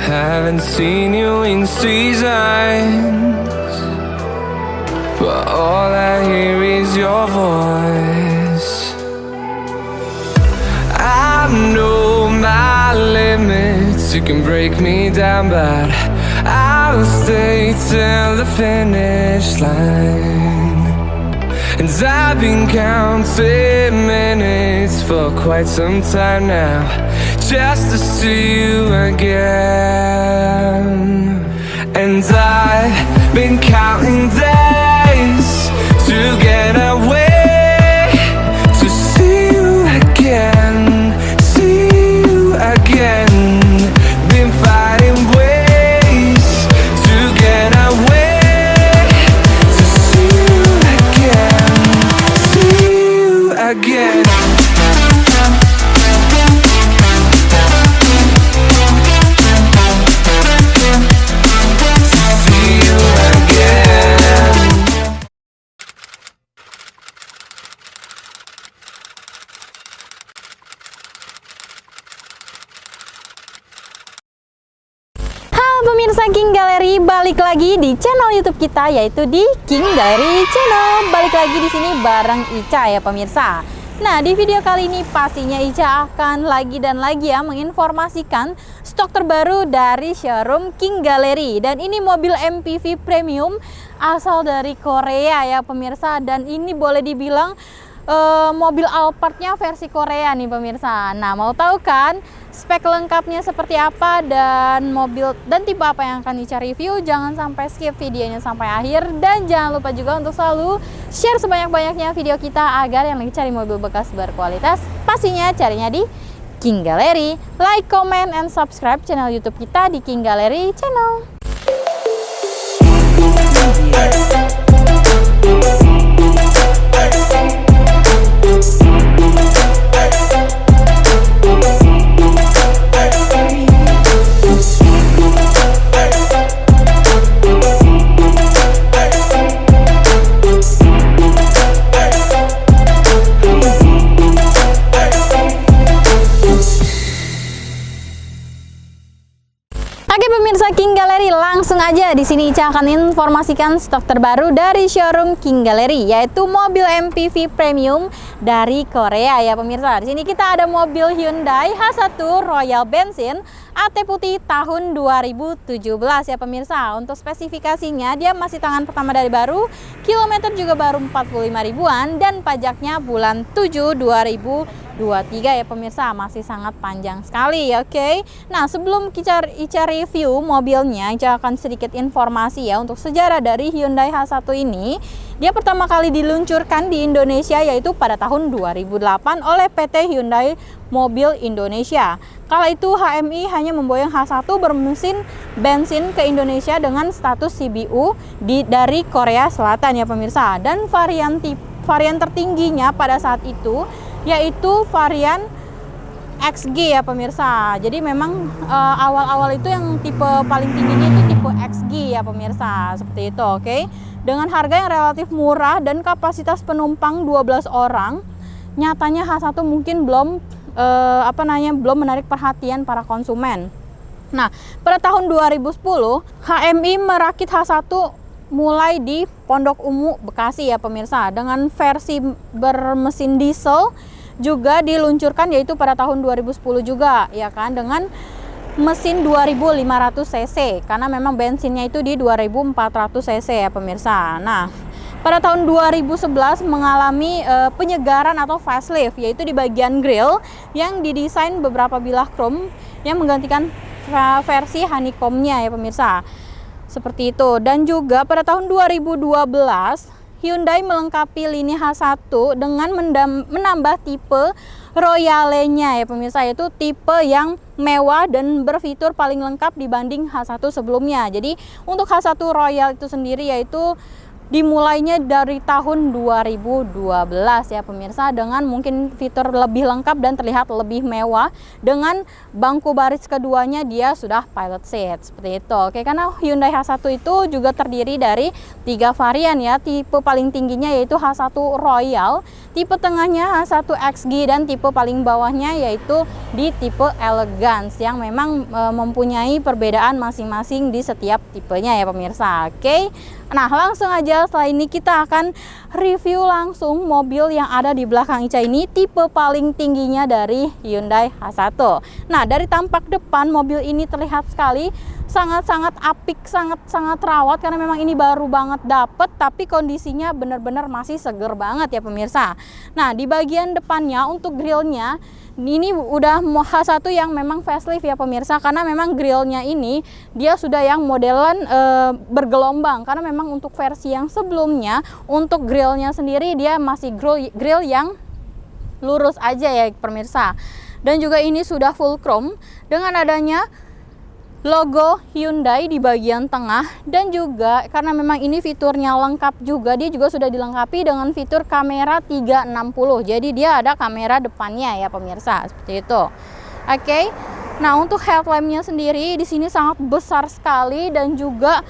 Haven't seen you in seasons, but all I hear is your voice. I know my limits, you can break me down, but I'll stay till the finish line. And I've been counting minutes for quite some time now, just to see you again. And I've been counting days to get away, to see you again, see you again. Been fighting ways to get away, to see you again, see you again. Pemirsa King Gallery, balik lagi di channel YouTube kita, yaitu di King Gallery Channel. Balik lagi di sini bareng Ica ya pemirsa. Nah, di video kali ini pastinya Ica akan lagi dan lagi ya menginformasikan stok terbaru dari showroom King Gallery. Dan ini mobil MPV premium asal dari Korea ya pemirsa. Dan ini boleh dibilang mobil Alphardnya versi Korea nih pemirsa. Nah, mau tahu kan spek lengkapnya seperti apa dan mobil dan tipe apa yang akan Ica review? Jangan sampai skip videonya sampai akhir, dan jangan lupa juga untuk selalu share sebanyak-banyaknya video kita agar yang lagi cari mobil bekas berkualitas pastinya carinya di King Gallery. Like, comment, and subscribe channel YouTube kita di King Gallery Channel. Pemirsa King Gallery, langsung aja di sini Ica akan informasikan stok terbaru dari showroom King Gallery, yaitu mobil MPV premium dari Korea ya pemirsa. Di sini kita ada mobil Hyundai H1 Royal bensin AT putih tahun 2017 ya pemirsa. Untuk spesifikasinya dia masih tangan pertama dari baru, kilometer juga baru 45 ribuan, dan pajaknya bulan 7 2023 ya pemirsa, masih sangat panjang sekali ya. Oke. Nah, sebelum Ica review mobilnya, Ica akan sedikit informasi ya untuk sejarah dari Hyundai H1 ini. Dia pertama kali diluncurkan di Indonesia yaitu pada tahun 2008 oleh PT Hyundai Mobil Indonesia. Kala itu HMI hanya memboyong H1 bermesin bensin ke Indonesia dengan status CBU dari Korea Selatan ya pemirsa. Dan varian tertingginya pada saat itu yaitu varian XG ya pemirsa. Jadi memang awal-awal itu yang tipe paling tingginya itu tipe XG ya pemirsa, seperti itu. Oke. Dengan harga yang relatif murah dan kapasitas penumpang 12 orang, nyatanya H1 mungkin belum belum menarik perhatian para konsumen. Nah, pada tahun 2010 HMI merakit H1 mulai di Pondok Ungu, Bekasi ya pemirsa, dengan versi bermesin diesel juga diluncurkan yaitu pada tahun 2010 juga ya kan, dengan mesin 2500 cc karena memang bensinnya itu di 2400 cc ya pemirsa. Nah, pada tahun 2011 mengalami penyegaran atau facelift, yaitu di bagian grill yang didesain beberapa bilah chrome yang menggantikan versi honeycomb-nya ya pemirsa. Seperti itu. Dan juga pada tahun 2012 Hyundai melengkapi lini H1 dengan menambah tipe Royale-nya ya pemirsa, yaitu tipe yang mewah dan berfitur paling lengkap dibanding H1 sebelumnya. Jadi untuk H1 Royale itu sendiri yaitu dimulainya dari tahun 2012 ya pemirsa, dengan mungkin fitur lebih lengkap dan terlihat lebih mewah. Dengan bangku baris keduanya dia sudah pilot seat seperti itu. Oke, karena Hyundai H1 itu juga terdiri dari 3 varian ya. Tipe paling tingginya yaitu H1 Royal, tipe tengahnya H1 XG, dan tipe paling bawahnya yaitu di tipe Elegance yang memang mempunyai perbedaan masing-masing di setiap tipenya ya pemirsa. Oke. Nah, langsung aja setelah ini kita akan review langsung mobil yang ada di belakang Ica ini, tipe paling tingginya dari Hyundai H1. Nah, dari tampak depan mobil ini terlihat sekali sangat-sangat apik, sangat-sangat rawat karena memang ini baru banget dapet, tapi kondisinya benar-benar masih seger banget ya pemirsa. Nah, di bagian depannya untuk grillnya ini udah H1 yang memang facelift ya pemirsa, karena memang grillnya ini dia sudah yang modelan bergelombang, karena memang untuk versi yang sebelumnya untuk grillnya sendiri dia masih grill yang lurus aja ya pemirsa. Dan juga ini sudah full chrome dengan adanya logo Hyundai di bagian tengah, dan juga karena memang ini fiturnya lengkap juga, dia juga sudah dilengkapi dengan fitur kamera 360. Jadi dia ada kamera depannya ya pemirsa, seperti itu. Oke. Nah, untuk headlampnya sendiri di sini sangat besar sekali dan juga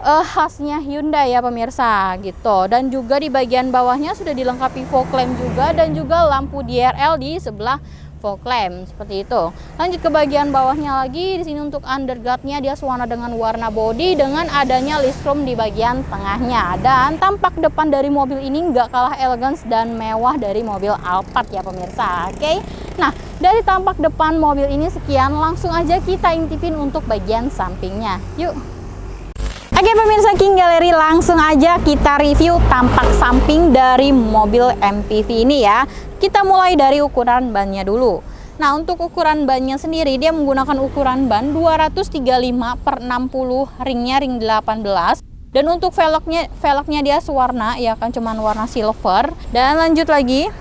khasnya Hyundai ya pemirsa gitu. Dan juga di bagian bawahnya sudah dilengkapi fog lamp juga, dan juga lampu DRL di sebelah fog lamp seperti itu. Lanjut ke bagian bawahnya lagi, di sini untuk underguardnya dia sewarna dengan warna body dengan adanya list chrome di bagian tengahnya. Dan tampak depan dari mobil ini nggak kalah elegans dan mewah dari mobil Alphard ya pemirsa. Oke. Nah, dari tampak depan mobil ini sekian, langsung aja kita intipin untuk bagian sampingnya. Yuk. Oke pemirsa King Gallery, langsung aja kita review tampak samping dari mobil MPV ini ya. Kita mulai dari ukuran bannya dulu. Nah, untuk ukuran bannya sendiri dia menggunakan ukuran ban 235/60, ringnya ring 18. Dan untuk velgnya dia sewarna ya kan, cuman warna silver. Dan lanjut lagi.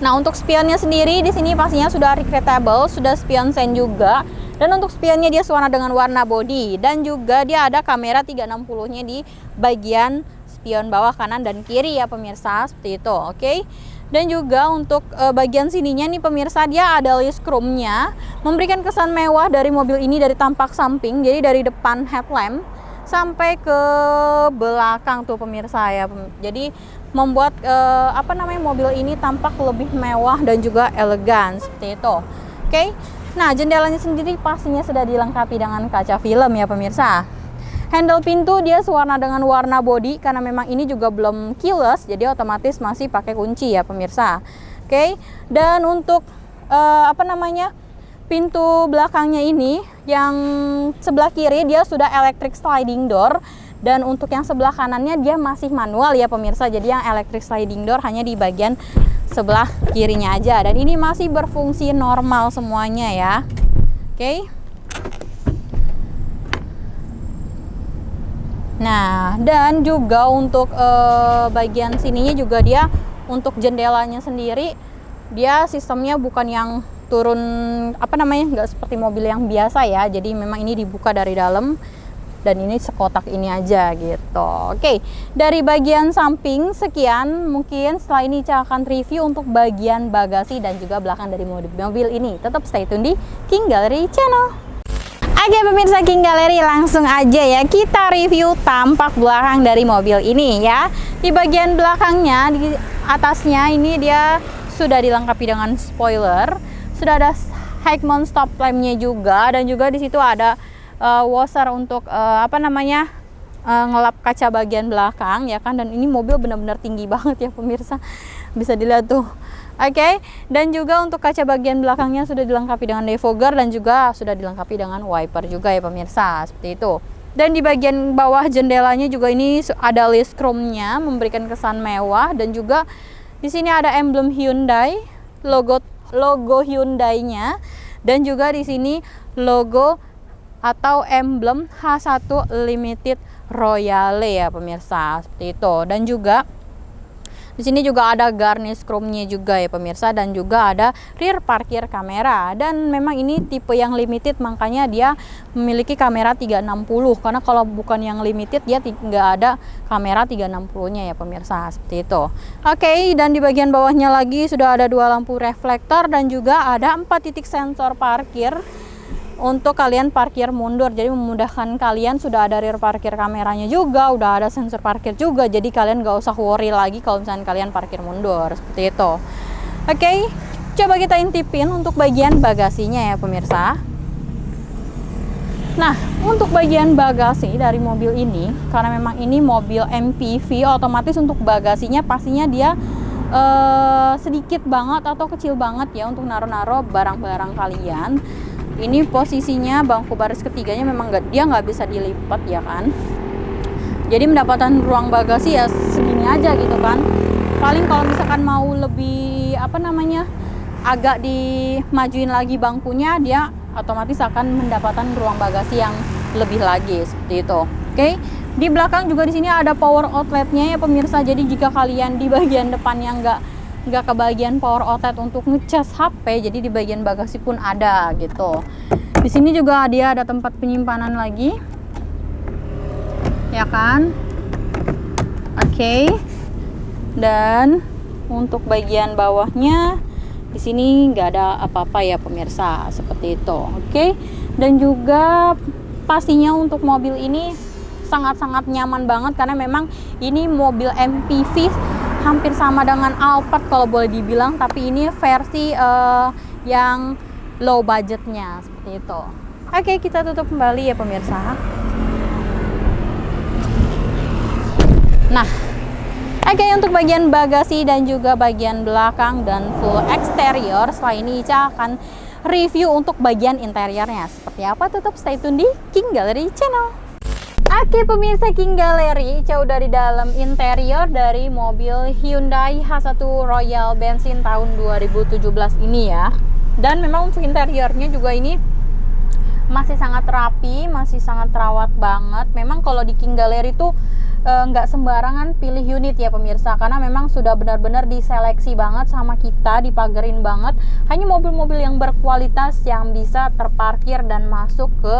Nah, untuk spionnya sendiri di sini pastinya sudah recreatable, sudah spion sen juga. Dan untuk spionnya dia sewarna dengan warna body, dan juga dia ada kamera 360-nya di bagian spion bawah kanan dan kiri ya pemirsa, seperti itu. Oke. Dan juga untuk bagian sininya nih pemirsa, dia ada list chrome-nya, memberikan kesan mewah dari mobil ini dari tampak samping. Jadi dari depan headlamp sampai ke belakang tuh pemirsa ya. Jadi membuat mobil ini tampak lebih mewah dan juga elegan seperti itu. Oke. Nah, jendelanya sendiri pastinya sudah dilengkapi dengan kaca film ya pemirsa. Handle pintu dia sewarna dengan warna body karena memang ini juga belum keyless, jadi otomatis masih pakai kunci ya pemirsa. Oke. Dan untuk pintu belakangnya ini yang sebelah kiri dia sudah electric sliding door, dan untuk yang sebelah kanannya dia masih manual ya pemirsa. Jadi yang electric sliding door hanya di bagian sebelah kirinya aja, dan ini masih berfungsi normal semuanya ya. Oke. Nah, dan juga untuk bagian sininya juga dia untuk jendelanya sendiri dia sistemnya bukan yang turun nggak seperti mobil yang biasa ya. Jadi memang ini dibuka dari dalam, dan ini sekotak ini aja gitu. Oke, dari bagian samping sekian. Mungkin setelah ini saya akan review untuk bagian bagasi dan juga belakang dari mobil ini. Tetap stay tune di King Gallery Channel. Oke pemirsa King Gallery, langsung aja ya kita review tampak belakang dari mobil ini ya. Di bagian belakangnya, di atasnya ini dia sudah dilengkapi dengan spoiler, sudah ada high mount stop lamp-nya juga, dan juga di situ ada washer untuk ngelap kaca bagian belakang ya kan. Dan ini mobil benar-benar tinggi banget ya pemirsa, bisa dilihat tuh. Oke. Dan juga untuk kaca bagian belakangnya sudah dilengkapi dengan defogger, dan juga sudah dilengkapi dengan wiper juga ya pemirsa, seperti itu. Dan di bagian bawah jendelanya juga ini ada list chrome-nya, memberikan kesan mewah, dan juga di sini ada emblem Hyundai, logo Hyundai-nya, dan juga di sini logo atau emblem H1 Limited Royale ya pemirsa, seperti itu. Dan juga Di sini juga ada garnish chrome-nya juga ya pemirsa, dan juga ada rear parkir kamera. Dan memang ini tipe yang limited, makanya dia memiliki kamera 360, karena kalau bukan yang limited dia nggak ada kamera 360-nya ya pemirsa, seperti itu. Oke, dan di bagian bawahnya lagi sudah ada 2 lampu reflektor dan juga ada 4 titik sensor parkir untuk kalian parkir mundur, jadi memudahkan kalian. Sudah ada rear parkir kameranya juga, udah ada sensor parkir juga, jadi kalian gak usah worry lagi kalau misalnya kalian parkir mundur, seperti itu. Oke, coba kita intipin untuk bagian bagasinya ya pemirsa. Nah, untuk bagian bagasi dari mobil ini, karena memang ini mobil MPV, otomatis untuk bagasinya pastinya dia sedikit banget atau kecil banget ya untuk naruh-naruh barang-barang kalian. Ini posisinya bangku baris ketiganya memang dia nggak bisa dilipat ya kan, jadi mendapatkan ruang bagasi ya segini aja gitu kan. Paling kalau misalkan mau lebih agak dimajuin lagi bangkunya, dia otomatis akan mendapatkan ruang bagasi yang lebih lagi, seperti itu. Oke, di belakang juga di sini ada power outletnya ya pemirsa, jadi jika kalian di bagian depannya nggak kebagian power outlet untuk ngecas HP, jadi di bagian bagasi pun ada gitu. Di sini juga dia ada tempat penyimpanan lagi ya kan. Oke, dan untuk bagian bawahnya di sini nggak ada apa-apa ya pemirsa, seperti itu. Oke, dan juga pastinya untuk mobil ini sangat-sangat nyaman banget, karena memang ini mobil MPV hampir sama dengan Alphard kalau boleh dibilang, tapi ini versi yang low budgetnya, seperti itu. Oke, kita tutup kembali ya pemirsa. Nah, oke, untuk bagian bagasi dan juga bagian belakang dan full eksterior, setelah ini Ica akan review untuk bagian interiornya seperti apa. Tetap stay tune di King Gallery Channel. Oke pemirsa King Gallery, Ica udah di dalam interior dari mobil Hyundai H1 Royal bensin tahun 2017 ini ya. Dan memang untuk interiornya juga ini masih sangat rapi, masih sangat terawat banget. Memang kalau di King Gallery tuh nggak sembarangan pilih unit ya pemirsa, karena memang sudah benar-benar diseleksi banget sama kita, dipagerin banget. Hanya mobil-mobil yang berkualitas yang bisa terparkir dan masuk ke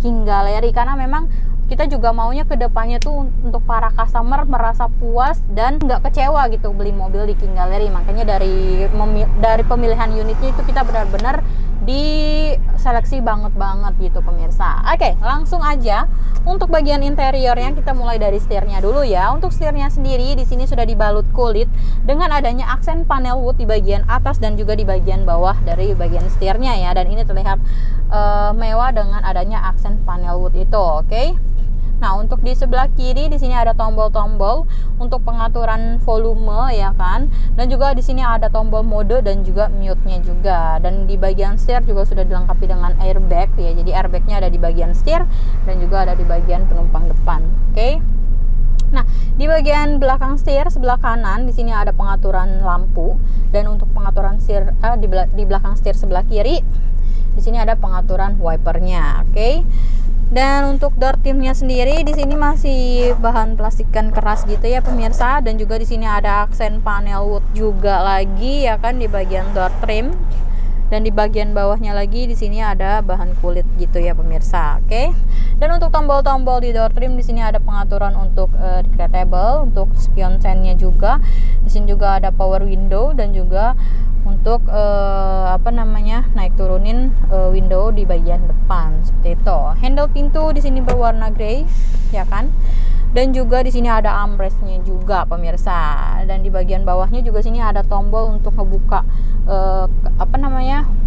King Gallery, karena memang kita juga maunya ke depannya tuh untuk para customer merasa puas dan nggak kecewa gitu beli mobil di King Gallery. Makanya dari pemilihan unitnya itu kita benar-benar diseleksi banget gitu pemirsa. Oke, langsung aja untuk bagian interiornya kita mulai dari setirnya dulu ya. Untuk setirnya sendiri di sini sudah dibalut kulit dengan adanya aksen panel wood di bagian atas dan juga di bagian bawah dari bagian setirnya ya. Dan ini terlihat mewah dengan adanya aksen panel wood itu. Oke. Nah, untuk di sebelah kiri di sini ada tombol-tombol untuk pengaturan volume ya kan. Dan juga di sini ada tombol mode dan juga mute-nya juga. Dan di bagian setir juga sudah dilengkapi dengan airbag ya. Jadi airbagnya ada di bagian setir dan juga ada di bagian penumpang depan. Oke. Nah, di bagian belakang setir sebelah kanan di sini ada pengaturan lampu, dan untuk pengaturan setir di belakang setir sebelah kiri di sini ada pengaturan wipernya. Oke. Dan untuk door trimnya sendiri di sini masih bahan plastikan keras gitu ya pemirsa, dan juga di sini ada aksen panel wood juga lagi ya kan di bagian door trim. Dan di bagian bawahnya lagi di sini ada bahan kulit gitu ya pemirsa. Oke. Dan untuk tombol-tombol di door trim di sini ada pengaturan untuk decreatable, untuk spion chain-nya juga. Di sini juga ada power window dan juga untuk naik turunin window di bagian depan seperti itu. Handle pintu di sini berwarna grey ya kan. Dan juga di sini ada armrest-nya juga pemirsa. Dan di bagian bawahnya juga sini ada tombol untuk ngebuka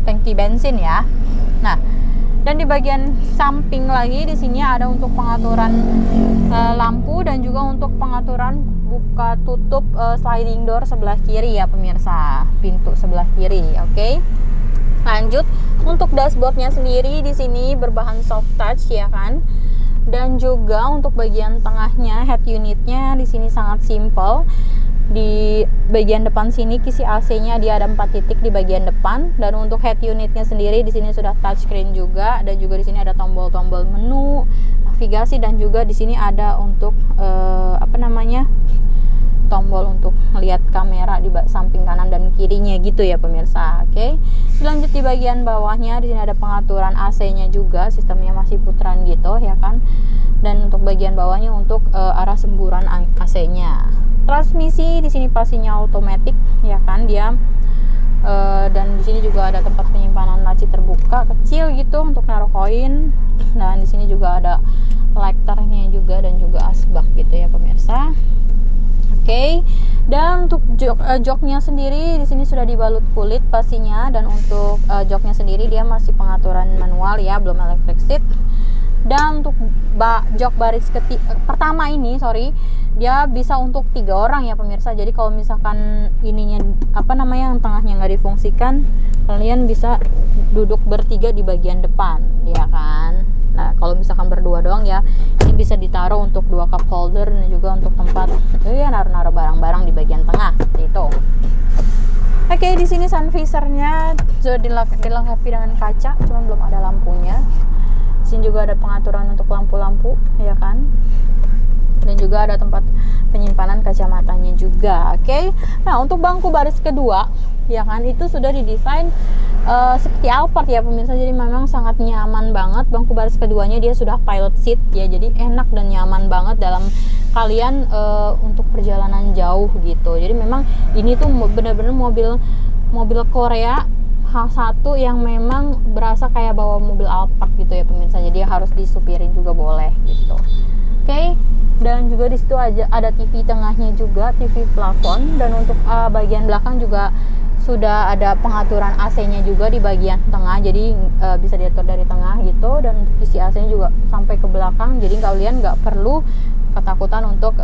tangki bensin ya. Nah, dan di bagian samping lagi di sini ada untuk pengaturan lampu dan juga untuk pengaturan buka tutup sliding door sebelah kiri ya pemirsa, pintu sebelah kiri. Oke. Lanjut, untuk dashboardnya sendiri di sini berbahan soft touch ya kan. Dan juga untuk bagian tengahnya head unitnya di sini sangat simple. Di bagian depan sini kisi AC-nya dia ada 4 titik di bagian depan, dan untuk head unitnya sendiri di sini sudah touchscreen juga, dan juga di sini ada tombol-tombol menu, navigasi, dan juga di sini ada untuk tombol untuk melihat kamera di samping kanan dan kirinya gitu ya pemirsa. Oke. Lanjut di bagian bawahnya, di sini ada pengaturan AC-nya juga, sistemnya masih putaran gitu ya kan. Dan untuk bagian bawahnya untuk arah semburan AC-nya. Transmisi di sini pastinya otomatis ya kan dia. Dan di sini juga ada tempat penyimpanan laci terbuka kecil gitu untuk naruh koin. Dan di sini juga ada lighternya juga dan juga asbak gitu ya pemirsa. Oke. Dan untuk joknya sendiri di sini sudah dibalut kulit pastinya, dan untuk joknya sendiri dia masih pengaturan manual ya, belum electric seat. Dan untuk jok baris pertama ini dia bisa untuk 3 orang ya pemirsa. Jadi kalau misalkan ininya yang tengahnya nggak difungsikan, kalian bisa duduk bertiga di bagian depan ya kan. Nah kalau misalkan berdua doang ya, ini bisa ditaruh untuk 2 cup holder dan juga untuk tempat naruh barang-barang di bagian tengah seperti itu. Oke, di sini sun visornya sudah dilengkapi dengan kaca, cuman belum ada lampunya. Di sini juga ada pengaturan untuk lampu-lampu ya kan. Dan juga ada tempat penyimpanan kacamatanya juga. Oke. Nah, untuk bangku baris kedua ya kan, itu sudah didesain seperti Alphard ya pemirsa. Jadi memang sangat nyaman banget. Bangku baris keduanya dia sudah pilot seat ya, jadi enak dan nyaman banget dalam kalian untuk perjalanan jauh gitu. Jadi memang ini tuh benar-benar mobil Korea H1 yang memang berasa kayak bawa mobil Alphard gitu ya pemirsa. Jadi harus disupirin juga boleh gitu. Oke. Dan juga di situ ada TV tengahnya juga, TV plafon. Dan untuk bagian belakang juga sudah ada pengaturan AC-nya juga di bagian tengah, jadi bisa diatur dari tengah gitu. Dan untuk isi AC-nya juga sampai ke belakang, jadi kalian nggak perlu ketakutan untuk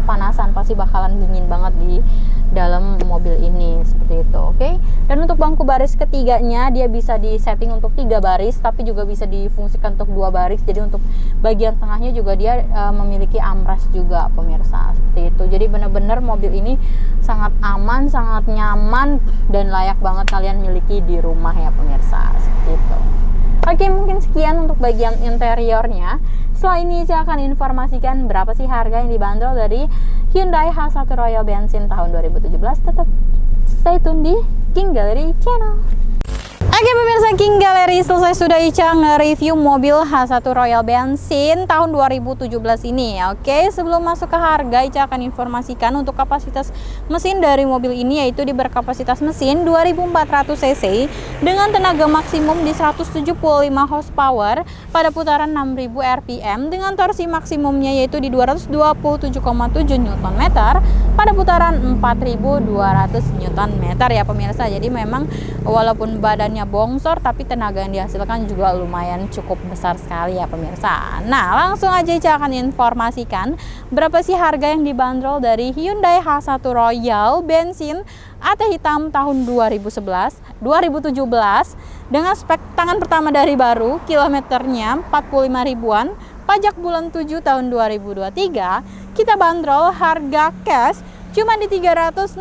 kepanasan, pasti bakalan dingin banget di dalam mobil ini seperti itu. Oke. Dan untuk bangku baris ketiganya dia bisa disetting untuk 3 baris, tapi juga bisa difungsikan untuk 2 baris. Jadi untuk bagian tengahnya juga dia memiliki armrest juga pemirsa seperti itu. Jadi benar-benar mobil ini sangat aman, sangat nyaman, dan layak banget kalian miliki di rumah ya pemirsa seperti itu. Oke, mungkin sekian untuk bagian interiornya. Setelah ini saya akan informasikan berapa sih harga yang dibanderol dari Hyundai H1 Royal Bensin tahun 2017. Tetap stay tune di King Gallery Channel. Oke pemirsa, King Gallery selesai sudah Ica nge-review mobil H1 Royal Bensin tahun 2017 ini. Oke, sebelum masuk ke harga, Ica akan informasikan untuk kapasitas mesin dari mobil ini, yaitu di berkapasitas mesin 2400 cc dengan tenaga maksimum di 175 horsepower pada putaran 6000 rpm dengan torsi maksimumnya yaitu di 227,7 Nm pada putaran 4200 Nm ya pemirsa. Jadi memang walaupun badannya bongsor, tapi tenaga yang dihasilkan juga lumayan cukup besar sekali ya pemirsa. Nah, langsung aja Ica akan informasikan berapa sih harga yang dibanderol dari Hyundai H1 Royal Bensin AT hitam tahun 2017 dengan spek tangan pertama dari baru, kilometernya 45 ribuan, pajak bulan 7 tahun 2023. Kita bandrol harga cash cuma di 360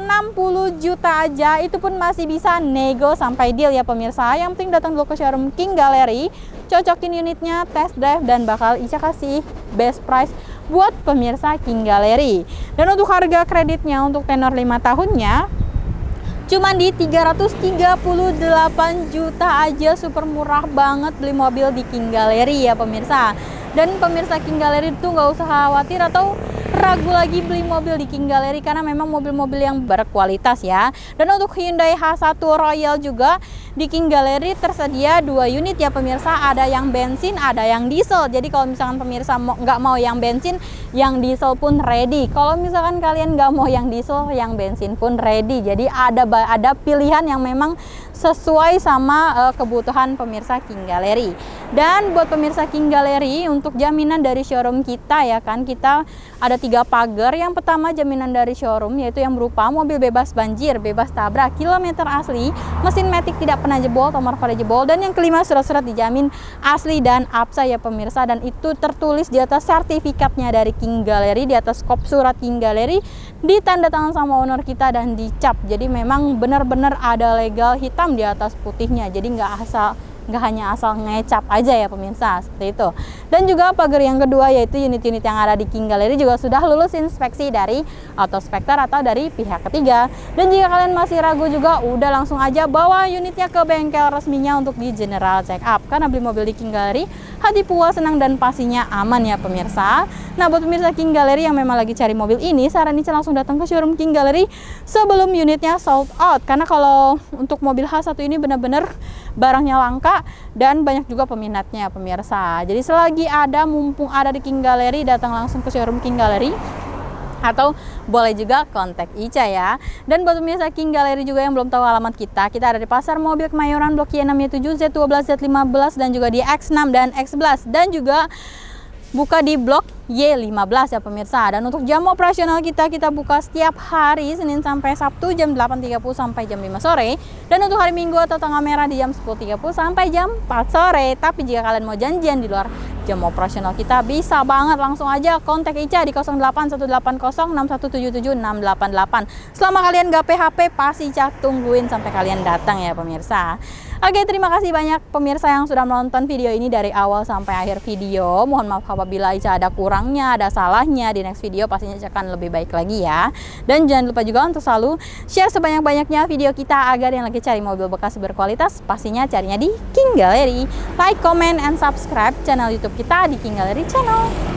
juta aja, itu pun masih bisa nego sampai deal ya pemirsa. Yang penting datang dulu ke showroom King Gallery, cocokin unitnya, test drive, dan bakal Ica kasih best price buat pemirsa King Gallery. Dan untuk harga kreditnya untuk tenor 5 tahunnya cuma di 338 juta aja, super murah banget beli mobil di King Gallery ya pemirsa. Dan pemirsa King Gallery itu nggak usah khawatir atau ragu lagi beli mobil di King Gallery, karena memang mobil-mobil yang berkualitas ya. Dan untuk Hyundai H1 Royal juga di King Gallery tersedia 2 unit ya pemirsa, ada yang bensin, ada yang diesel. Jadi kalau misalkan pemirsa nggak mau yang bensin, yang diesel pun ready. Kalau misalkan kalian nggak mau yang diesel, yang bensin pun ready. Jadi ada pilihan yang memang sesuai sama kebutuhan pemirsa King Gallery. Dan buat pemirsa King Gallery, untuk jaminan dari showroom kita ya kan, kita ada 3 pagar. Yang pertama jaminan dari showroom, yaitu yang berupa mobil bebas banjir, bebas tabrak, kilometer asli, mesin matic tidak pernah jebol, nomor kode jebol. Dan yang kelima, surat-surat dijamin asli dan absa ya pemirsa, dan itu tertulis di atas sertifikatnya dari King Gallery, di atas kop surat King Gallery, ditanda tangan sama owner kita dan dicap. Jadi memang benar-benar ada legal hitam di atas putihnya, jadi nggak asal nggak hanya asal ngecap aja ya pemirsa, seperti itu. Dan juga pagar yang kedua yaitu unit-unit yang ada di King Gallery juga sudah lulus inspeksi dari Autospektor atau dari pihak ketiga. Dan jika kalian masih ragu juga, udah langsung aja bawa unitnya ke bengkel resminya untuk di general check up, karena beli mobil di King Gallery hati puas, senang, dan pastinya aman ya pemirsa. Nah, buat pemirsa King Gallery yang memang lagi cari mobil ini, saran Ica langsung datang ke showroom King Gallery sebelum unitnya sold out, karena kalau untuk mobil H1 ini benar-benar barangnya langka dan banyak juga peminatnya pemirsa. Jadi selagi ada, mumpung ada di King Gallery, datang langsung ke showroom King Gallery, atau boleh juga kontak Ica ya. Dan buat pemirsa King Gallery juga yang belum tahu alamat kita ada di Pasar Mobil Kemayoran Blok Y6, Y7, Z12, Z15, dan juga di X6 dan X11, dan juga buka di Blok Y15 ya pemirsa. Dan untuk jam operasional kita buka setiap hari Senin sampai Sabtu jam 8.30 sampai jam 5 sore. Dan untuk hari Minggu atau tanggal merah di jam 10.30 sampai jam 4 sore. Tapi jika kalian mau janjian di luar jam operasional kita, bisa banget langsung aja kontak Ica di 081806177688. Selama kalian gak PHP, pasti Ica tungguin sampai kalian datang ya pemirsa. Oke, terima kasih banyak pemirsa yang sudah menonton video ini dari awal sampai akhir video. Mohon maaf apabila Ica ada kurangnya, ada salahnya. Di next video pastinya Ica akan lebih baik lagi ya. Dan jangan lupa juga untuk selalu share sebanyak-banyaknya video kita agar yang lagi cari mobil bekas berkualitas pastinya carinya di King Gallery. Like, comment, and subscribe channel YouTube kita di King Gallery Channel.